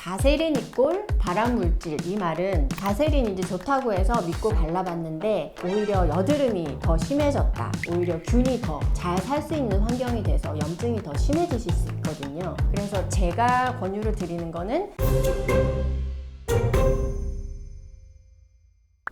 바세린 이꼴 발암물질, 이 말은 바세린이 이제 좋다고 해서 믿고 발라봤는데 오히려 여드름이 더 심해졌다, 오히려 균이 더 잘 살 수 있는 환경이 돼서 염증이 더 심해지실 수 있거든요. 그래서 제가 권유를 드리는 거는,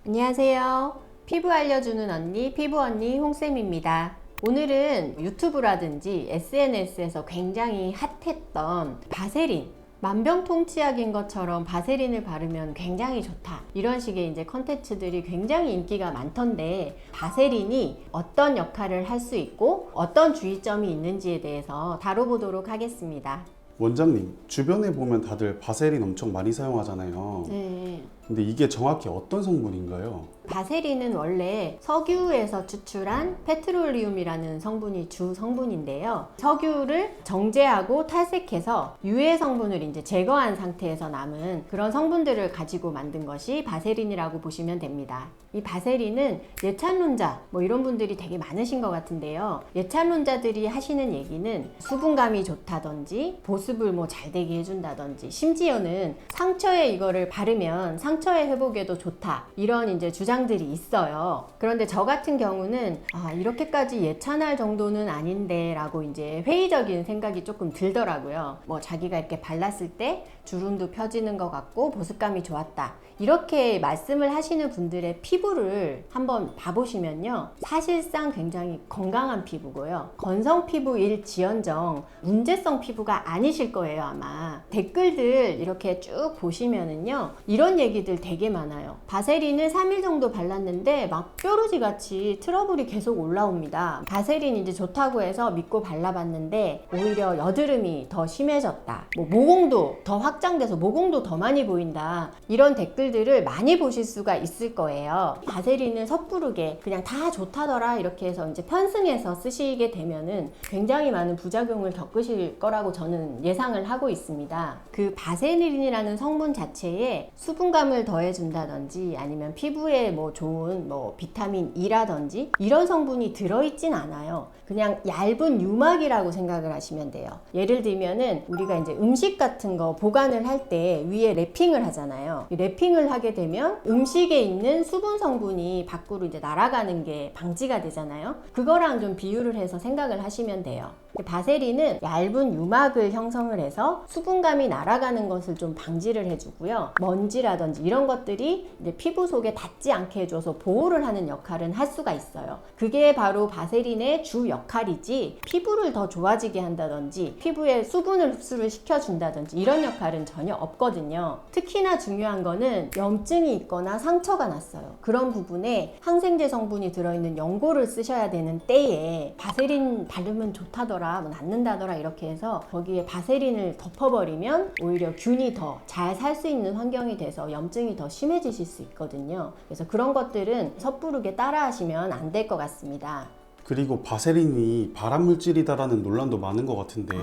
안녕하세요. 피부 알려주는 언니, 피부 언니 홍쌤입니다. 오늘은 유튜브라든지 SNS에서 굉장히 핫했던 바세린, 만병통치약인 것처럼 바세린을 바르면 굉장히 좋다, 이런 식의 이제 컨텐츠들이 굉장히 인기가 많던데, 바세린이 어떤 역할을 할 수 있고 어떤 주의점이 있는지에 대해서 다뤄보도록 하겠습니다. 원장님, 주변에 보면 다들 바세린 엄청 많이 사용하잖아요. 네. 근데 이게 정확히 어떤 성분인가요? 바세린은 원래 석유에서 추출한 페트롤리움이라는 성분이 주 성분인데요. 석유를 정제하고 탈색해서 유해 성분을 이제 제거한 상태에서 남은 그런 성분들을 가지고 만든 것이 바세린이라고 보시면 됩니다. 이 바세린은 예찬론자, 이런 분들이 되게 많으신 것 같은데요. 예찬론자들이 하시는 얘기는 수분감이 좋다든지 보습을 잘 되게 해준다든지, 심지어는 상처에 이거를 바르면 상처의 회복에도 좋다, 이런 이제 주장들이 있어요. 그런데 저 같은 경우는 이렇게까지 예찬할 정도는 아닌데 라고 이제 회의적인 생각이 조금 들더라고요. 자기가 이렇게 발랐을 때 주름도 펴지는 것 같고 보습감이 좋았다, 이렇게 말씀을 하시는 분들의 피부를 한번 봐보시면요, 사실상 굉장히 건강한 피부고요, 건성 피부일지언정 문제성 피부가 아니실 거예요. 아마 댓글들 이렇게 쭉 보시면은요, 이런 얘기들 되게 많아요. 바세린을 3일 정도 발랐는데 막 뾰루지 같이 트러블이 계속 올라옵니다. 바세린 이제 좋다고 해서 믿고 발라봤는데 오히려 여드름이 더 심해졌다, 모공도 더 확장돼서 모공도 더 많이 보인다, 이런 댓글들을 많이 보실 수가 있을 거예요. 바세린은 섣부르게 그냥 다 좋다더라 이렇게 해서 이제 편승해서 쓰시게 되면은 굉장히 많은 부작용을 겪으실 거라고 저는 예상을 하고 있습니다. 그 바세린이라는 성분 자체에 수분감을 더해준다든지 아니면 피부에 좋은 비타민 E라든지 이런 성분이 들어있진 않아요. 그냥 얇은 유막이라고 생각을 하시면 돼요. 예를 들면은 우리가 이제 음식 같은 거 보관을 할 때 위에 랩핑을 하잖아요. 이 랩핑을 하게 되면 음식에 있는 수분 성분이 밖으로 이제 날아가는 게 방지가 되잖아요. 그거랑 좀 비유를 해서 생각을 하시면 돼요. 바세린은 얇은 유막을 형성을 해서 수분감이 날아가는 것을 좀 방지를 해주고요, 먼지라든지 이런 것들이 이제 피부 속에 닿지 않게 해줘서 보호를 하는 역할은 할 수가 있어요. 그게 바로 바세린의 주 역할이지, 피부를 더 좋아지게 한다든지 피부에 수분을 흡수를 시켜준다든지 이런 역할은 전혀 없거든요. 특히나 중요한 거는 염증이 있거나 상처가 났어요. 그런 부분에 항생제 성분이 들어있는 연고를 쓰셔야 되는 때에 바세린 바르면 좋다더라, 낫는다더라 이렇게 해서 거기에 바세린을 덮어버리면 오히려 균이 더 잘 살 수 있는 환경이 돼서 염증이 더 심해지실 수 있거든요. 그래서 그런 것들은 섣부르게 따라 하시면 안 될 것 같습니다. 그리고 바세린이 발암물질이다라는 논란도 많은 것 같은데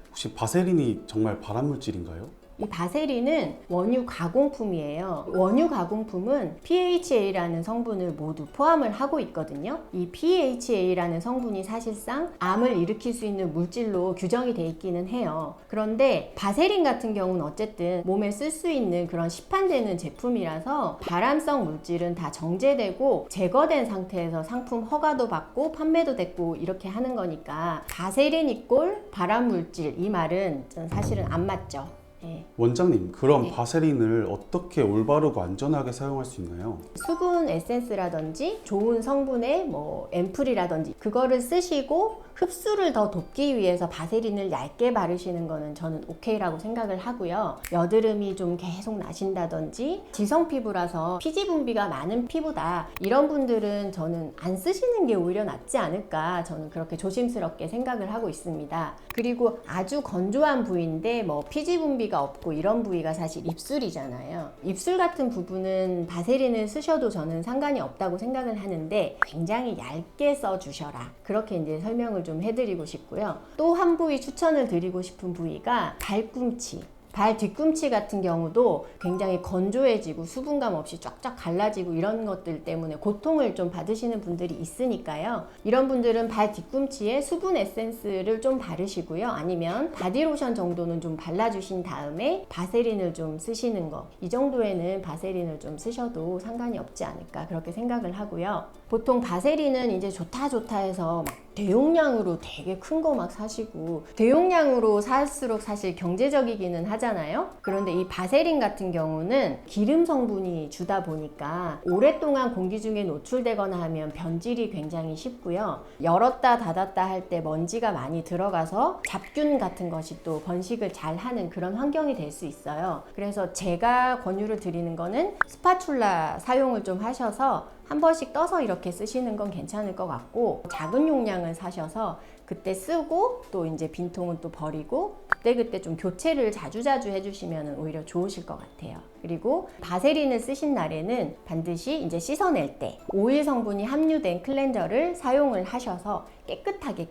혹시 바세린이 정말 발암물질인가요? 이 바세린은 원유 가공품이에요. 원유 가공품은 PHA라는 성분을 모두 포함을 하고 있거든요. 이 PHA라는 성분이 사실상 암을 일으킬 수 있는 물질로 규정이 돼 있기는 해요. 그런데 바세린 같은 경우는 어쨌든 몸에 쓸 수 있는 그런 시판되는 제품이라서 발암성 물질은 다 정제되고 제거된 상태에서 상품 허가도 받고 판매도 됐고 이렇게 하는 거니까 바세린 이꼴 발암물질, 이 말은 사실은 안 맞죠. 네. 원장님, 그럼 네. 바세린을 어떻게 올바르고 안전하게 사용할 수 있나요? 수분 에센스라든지 좋은 성분의 앰플이라든지 그거를 쓰시고 흡수를 더 돕기 위해서 바세린을 얇게 바르시는 거는 저는 오케이라고 생각을 하고요. 여드름이 좀 계속 나신다든지 지성 피부라서 피지 분비가 많은 피부다, 이런 분들은 저는 안 쓰시는 게 오히려 낫지 않을까, 저는 그렇게 조심스럽게 생각을 하고 있습니다. 그리고 아주 건조한 부위인데 피지 분비가 없고 이런 부위가 사실 입술이잖아요. 입술 같은 부분은 바세린을 쓰셔도 저는 상관이 없다고 생각을 하는데 굉장히 얇게 써주셔라, 그렇게 이제 설명을 좀 해드리고 싶고요. 또 한 부위 추천을 드리고 싶은 부위가 발꿈치. 발 뒤꿈치 같은 경우도 굉장히 건조해지고 수분감 없이 쫙쫙 갈라지고 이런 것들 때문에 고통을 좀 받으시는 분들이 있으니까요. 이런 분들은 발 뒤꿈치에 수분 에센스를 좀 바르시고요. 아니면 바디로션 정도는 좀 발라주신 다음에 바세린을 좀 쓰시는 거. 이 정도에는 바세린을 좀 쓰셔도 상관이 없지 않을까 그렇게 생각을 하고요. 보통 바세린은 이제 좋다 해서 막 대용량으로 되게 큰 거 막 사시고 대용량으로 살수록 사실 경제적이기는 하잖아요. 그런데 이 바세린 같은 경우는 기름 성분이 주다 보니까 오랫동안 공기 중에 노출되거나 하면 변질이 굉장히 쉽고요. 열었다 닫았다 할 때 먼지가 많이 들어가서 잡균 같은 것이 또 번식을 잘 하는 그런 환경이 될 수 있어요. 그래서 제가 권유를 드리는 거는 스파츌라 사용을 좀 하셔서 한 번씩 떠서 이렇게 쓰시는 건 괜찮을 것 같고, 작은 용량을 사셔서 그때 쓰고 또 이제 빈통은 또 버리고 그때 좀 교체를 자주자주 해주시면 오히려 좋으실 것 같아요. 그리고 바세린을 쓰신 날에는 반드시 이제 씻어낼 때 오일 성분이 함유된 클렌저를 사용을 하셔서 깨끗하게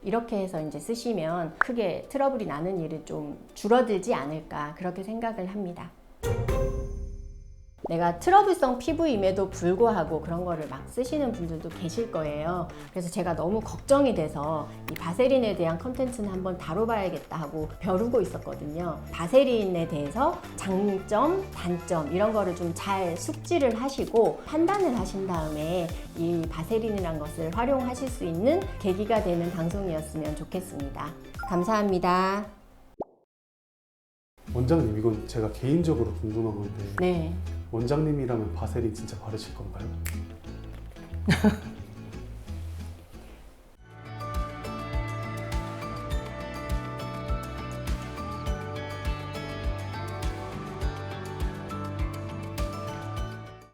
이렇게 해서 이제 쓰시면 크게 트러블이 나는 일은 좀 줄어들지 않을까 그렇게 생각을 합니다. 내가 트러블성 피부임에도 불구하고 그런 거를 막 쓰시는 분들도 계실 거예요. 그래서 제가 너무 걱정이 돼서 이 바세린에 대한 컨텐츠는 한번 다뤄봐야겠다 하고 벼르고 있었거든요. 바세린에 대해서 장점, 단점 이런 거를 좀 잘 숙지를 하시고 판단을 하신 다음에 이 바세린이란 것을 활용하실 수 있는 계기가 되는 방송이었으면 좋겠습니다. 감사합니다. 원장님, 이건 제가 개인적으로 궁금한 건데 네. 원장님이라면 바세린 진짜 바르실 건가요?